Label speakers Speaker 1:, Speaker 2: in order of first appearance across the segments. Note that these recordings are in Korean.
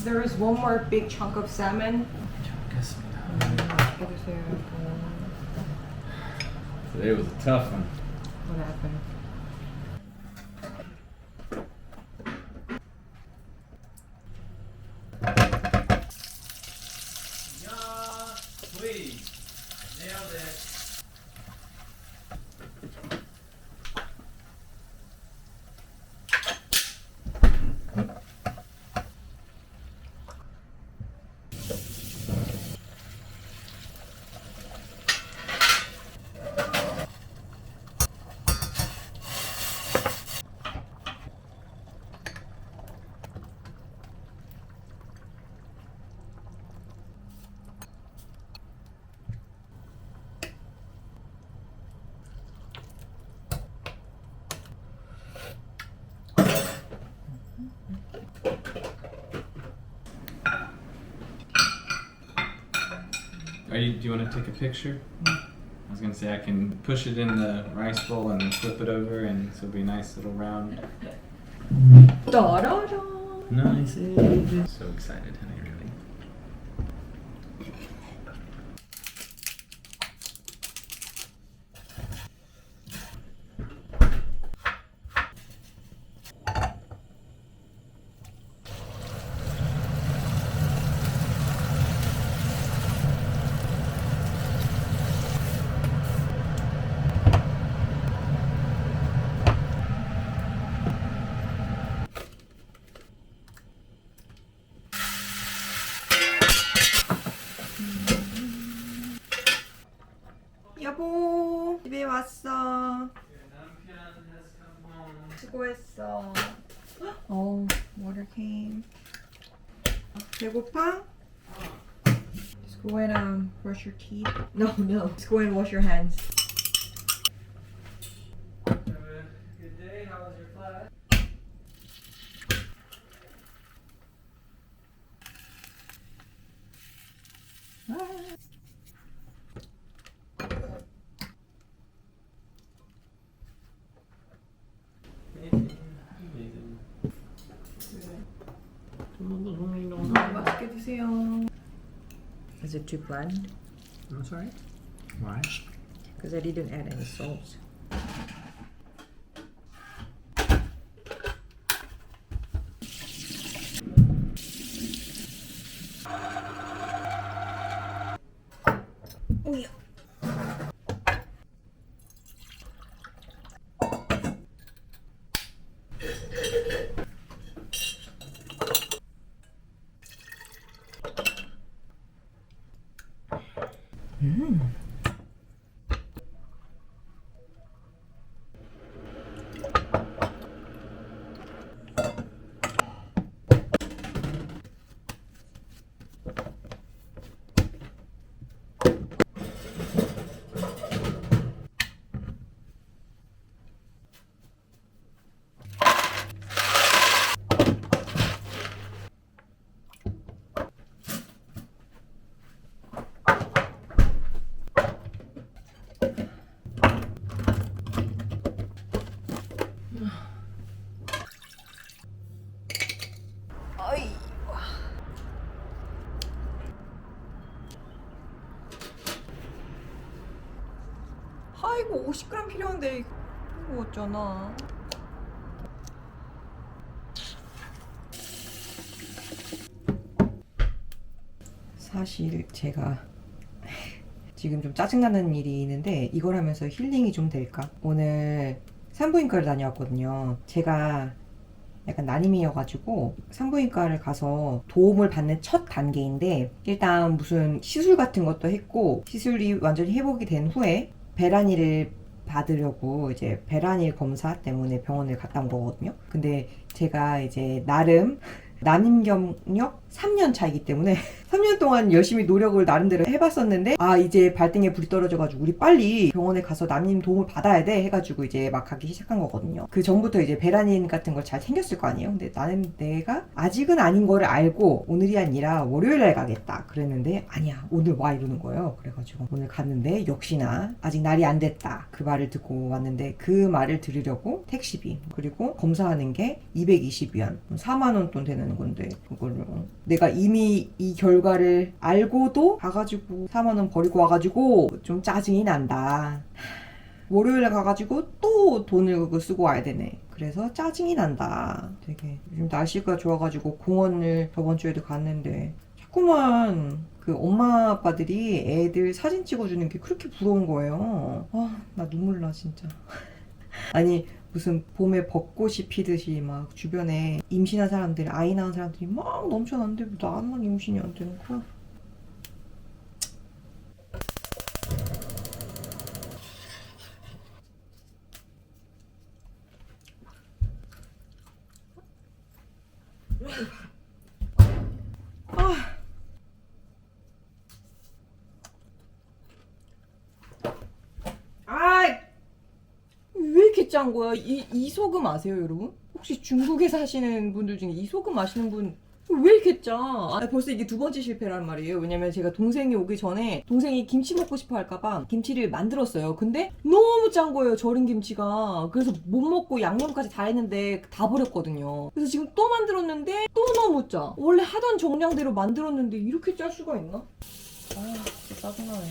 Speaker 1: There is one more big chunk of salmon.
Speaker 2: 잘 먹겠습니다.
Speaker 1: 맛있게 드세요.
Speaker 2: Today was a tough one.
Speaker 1: What happened?
Speaker 2: Please. Nailed it. Do you want to take a picture? I was gonna say I can push it in the rice bowl and then flip it over, and so it'll be a nice little round.
Speaker 1: Da-da-da.
Speaker 2: Nice. So excited, honey, really.
Speaker 1: 여보, 집에 왔어. 수고했어. Water came. 배고파? Just go and brush your teeth. No. Just go and wash your hands.
Speaker 2: Have a good day. How was your class?
Speaker 1: 맛있게 드세요. Is it too bland?
Speaker 2: I'm sorry. Why?
Speaker 1: Because I didn't add any salt. Oh yeah. 이거 50g 필요한데 이거 어쩌나. 사실 제가 지금 좀 짜증나는 일이 있는데 이걸 하면서 힐링이 좀 될까? 오늘 산부인과를 다녀왔거든요. 제가 약간 난임이어가지고 산부인과를 가서 도움을 받는 첫 단계인데, 일단 무슨 시술 같은 것도 했고 시술이 완전히 회복이 된 후에 배란이를 받으려고 이제 배란일 검사 때문에 병원을 갔다 온 거거든요. 근데 제가 이제 나름 난임 경력 3년 차이기 때문에 3년 동안 열심히 노력을 나름대로 해봤었는데 아 이제 발등에 불이 떨어져가지고 우리 빨리 병원에 가서 남님 도움을 받아야 돼 해가지고 이제 막 가기 시작한 거거든요. 그 전부터 이제 베라닌 같은 걸 잘 챙겼을 거 아니에요. 근데 나는 내가 아직은 아닌 거를 알고 오늘이 아니라 월요일날 가겠다 그랬는데 아니야 오늘 와 이러는 거예요. 그래가지고 오늘 갔는데 역시나 아직 날이 안 됐다 그 말을 듣고 왔는데 그 말을 들으려고 택시비 그리고 검사하는 게 220위안 4만원 돈 되는 건데 그거를 내가 이미 이 결과를 알고도 가가지고 4만원 버리고 와가지고 좀 짜증이 난다. 월요일에 가가지고 또 돈을 그거 쓰고 와야 되네. 그래서 짜증이 난다. 되게 요즘 날씨가 좋아가지고 공원을 저번 주에도 갔는데 자꾸만 그 엄마 아빠들이 애들 사진 찍어주는 게 그렇게 부러운 거예요. 아, 나 눈물 나 진짜. 아니 무슨 봄에 벚꽃이 피듯이 막 주변에 임신한 사람들, 아이 낳은 사람들이 막 넘쳐나는데 나만 임신이 안 되는 거야. 왜 이렇게 짠 거야? 이 소금 아세요, 여러분? 혹시 중국에 사시는 분들 중에 이 소금 아시는 분 왜 이렇게 짜? 아, 벌써 이게 두 번째 실패란 말이에요. 왜냐면 제가 동생이 오기 전에 동생이 김치 먹고 싶어 할까봐 김치를 만들었어요. 근데 너무 짠 거예요, 절인 김치가. 그래서 못 먹고 양념까지 다 했는데 다 버렸거든요. 그래서 지금 또 만들었는데 또 너무 짜. 원래 하던 정량대로 만들었는데 이렇게 짤 수가 있나? 아, 진짜 짜증나네.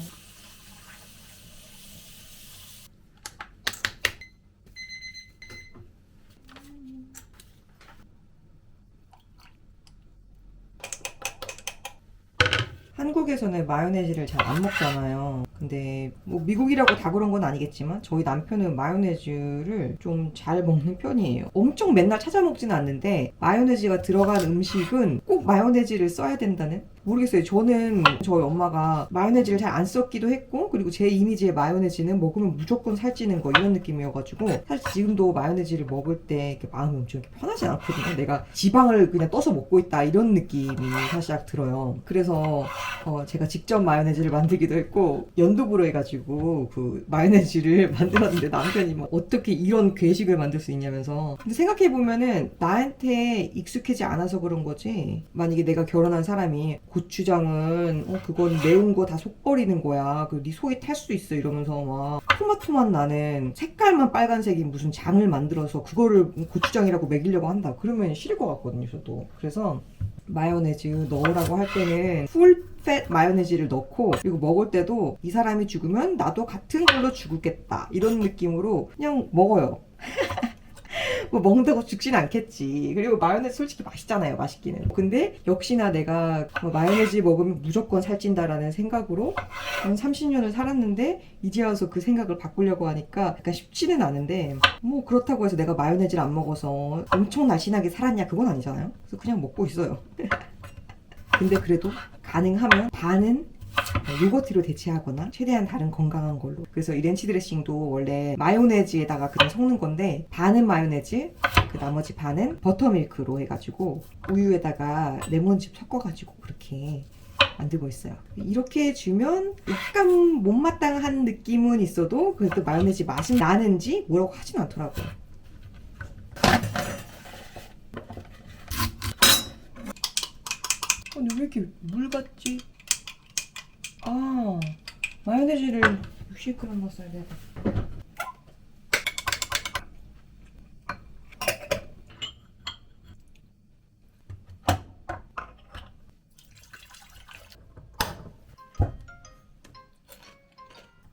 Speaker 1: 한국에서는 마요네즈를 잘 안 먹잖아요. 근데 뭐 미국이라고 다 그런 건 아니겠지만 저희 남편은 마요네즈를 좀 잘 먹는 편이에요. 엄청 맨날 찾아 먹지는 않는데 마요네즈가 들어간 음식은 꼭 마요네즈를 써야 된다는? 모르겠어요. 저는 저희 엄마가 마요네즈를 잘 안 썼기도 했고 그리고 제 이미지의 마요네즈는 먹으면 무조건 살찌는 거 이런 느낌이어가지고 사실 지금도 마요네즈를 먹을 때 이렇게 마음이 엄청 이렇게 편하지 않거든요. 내가 지방을 그냥 떠서 먹고 있다 이런 느낌이 살짝 들어요. 그래서 제가 직접 마요네즈를 만들기도 했고 연두부로 해가지고 그 마요네즈를 만들었는데 남편이 막 어떻게 이런 괴식을 만들 수 있냐면서. 근데 생각해보면은 나한테 익숙하지 않아서 그런 거지 만약에 내가 결혼한 사람이 고추장은 그건 매운 거 다 속 버리는 거야. 그 네 속이 탈 수 있어 이러면서 막 토마토만 나는 색깔만 빨간색인 무슨 장을 만들어서 그거를 고추장이라고 먹이려고 한다. 그러면 싫을 것 같거든요, 저도. 그래서 마요네즈 넣으라고 할 때는 풀팻 마요네즈를 넣고 그리고 먹을 때도 이 사람이 죽으면 나도 같은 걸로 죽겠다 이런 느낌으로 그냥 먹어요. 뭐 먹는다고 죽진 않겠지. 그리고 마요네즈 솔직히 맛있잖아요, 맛있기는. 근데 역시나 내가 마요네즈 먹으면 무조건 살찐다라는 생각으로 한 30년을 살았는데 이제 와서 그 생각을 바꾸려고 하니까 약간 쉽지는 않은데 뭐 그렇다고 해서 내가 마요네즈를 안 먹어서 엄청 날씬하게 살았냐 그건 아니잖아요. 그래서 그냥 먹고 있어요. 근데 그래도 가능하면 반은 요거트로 대체하거나 최대한 다른 건강한 걸로. 그래서 이 렌치 드레싱도 원래 마요네즈에다가 그냥 섞는 건데 반은 마요네즈 그 나머지 반은 버터밀크로 해가지고 우유에다가 레몬즙 섞어가지고 그렇게 만들고 있어요. 이렇게 주면 약간 못마땅한 느낌은 있어도 그래도 마요네즈 맛은 나는지 뭐라고 하진 않더라고요. 근데 왜 이렇게 물 같지? 아, 마요네즈를 60g 넣었어야 돼.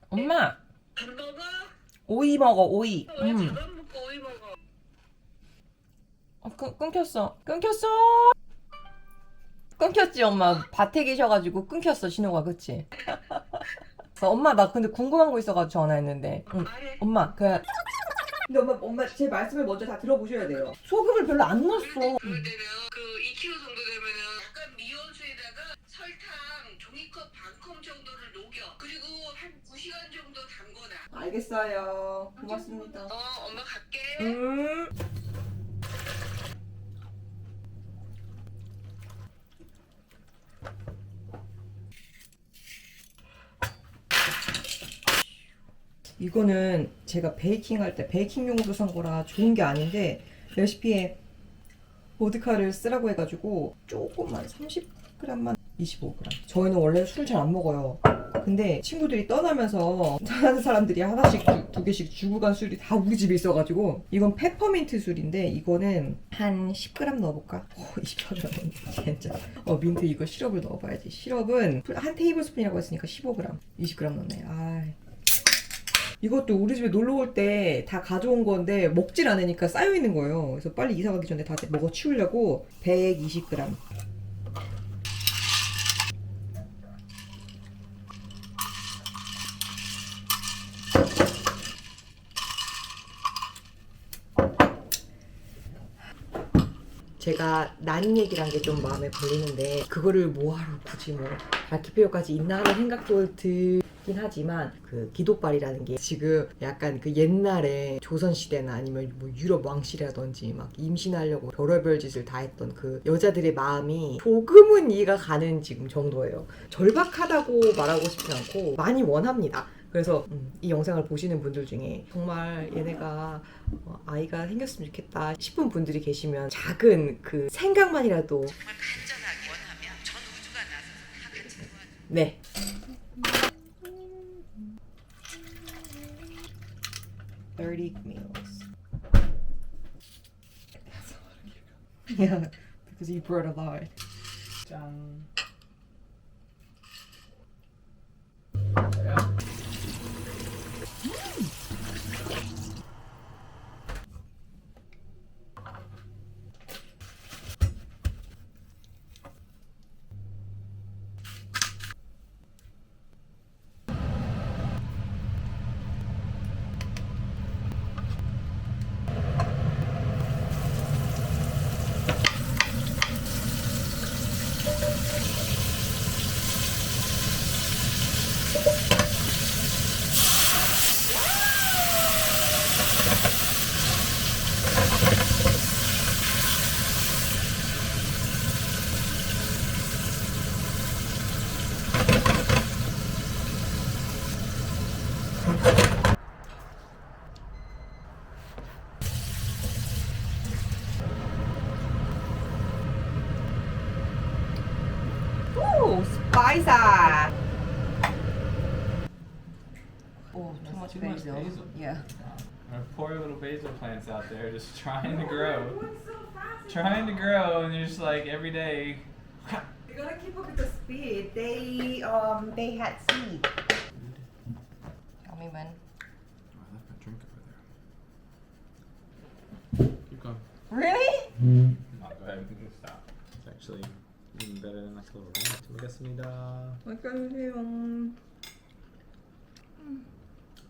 Speaker 1: 엄마,
Speaker 3: 밥 먹어?
Speaker 1: 오이 먹어, 오이.
Speaker 3: 왜 밥안 먹고 오이 먹어?
Speaker 1: 끊겼어. 끊겼어. 끊겼지, 엄마. 밭에 계셔가지고 끊겼어, 신호가, 그치? 엄마, 나 근데 궁금한 거 있어가지고 전화했는데. 응.
Speaker 3: 말해.
Speaker 1: 엄마, 근데 엄마, 제 말씀을 먼저 다 들어보셔야 돼요. 소금을 별로 안 넣었어.
Speaker 3: 그럴 때는 그 2kg 정도 되면은 약간 미온수에다가 설탕 종이컵 반컵 정도를 녹여. 그리고 한 9시간 정도 담궈놔.
Speaker 1: 알겠어요. 고맙습니다.
Speaker 3: 엄마 갈게.
Speaker 1: 이거는 제가 베이킹 할 때 베이킹용으로 산 거라 좋은 게 아닌데 레시피에 보드카를 쓰라고 해가지고 조금만 30g만 25g. 저희는 원래 술 잘 안 먹어요. 근데 친구들이 떠나면서 떠나는 사람들이 하나씩 두 개씩 주고 간 술이 다 우리 집에 있어가지고 이건 페퍼민트 술인데 이거는 한 10g 넣어볼까? 24g 진짜. 민트 이거 시럽을 넣어봐야지. 시럽은 한 테이블스푼이라고 했으니까 15g 20g 넣네. 아. 이것도 우리 집에 놀러 올 때 다 가져온 건데 먹질 않으니까 쌓여 있는 거예요. 그래서 빨리 이사 가기 전에 다 먹어 치우려고 120g. 제가 난 얘기란 게 좀 마음에 걸리는데 그거를 뭐하러 굳이 뭐 밝힐 필요까지 있나 하는 생각도 들긴 하지만 그 기도발이라는 게 지금 약간 그 옛날에 조선시대나 아니면 뭐 유럽 왕실이라든지 막 임신하려고 별의별 짓을 다 했던 그 여자들의 마음이 조금은 이해가 가는 지금 정도예요. 절박하다고 말하고 싶지 않고 많이 원합니다. 그래서 이 영상을 보시는 분들 중에 정말 얘네가 아이가 생겼으면 좋겠다 싶은 분들이 계시면 작은 그 생각만이라도
Speaker 3: 정말 간절하게 원하면 전 우주가 나서서 다 같이 도와줘.
Speaker 1: 네. Thirty meals. Yeah, because you brought a lot.
Speaker 2: 짠.
Speaker 1: Ooh, spicy. Oh, too much
Speaker 2: Too much
Speaker 1: basil.
Speaker 2: basil.
Speaker 1: Yeah.
Speaker 2: Our poor little basil plants out there just trying to grow. Trying to grow, and you're just like every day.
Speaker 1: You gotta keep up with the speed. They had seed. Tell me when.
Speaker 2: I left my drink over there. Keep going.
Speaker 1: Really?
Speaker 2: No, go ahead. You can stop. It's actually even better than like a little ranch. 먹겠습니다.
Speaker 1: 맛있어요.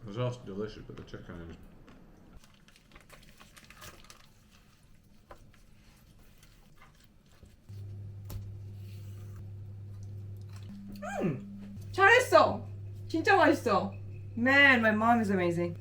Speaker 2: The sauce is delicious, but the chicken is.
Speaker 1: 잘했어. 진짜 맛있어. Man, my mom is amazing.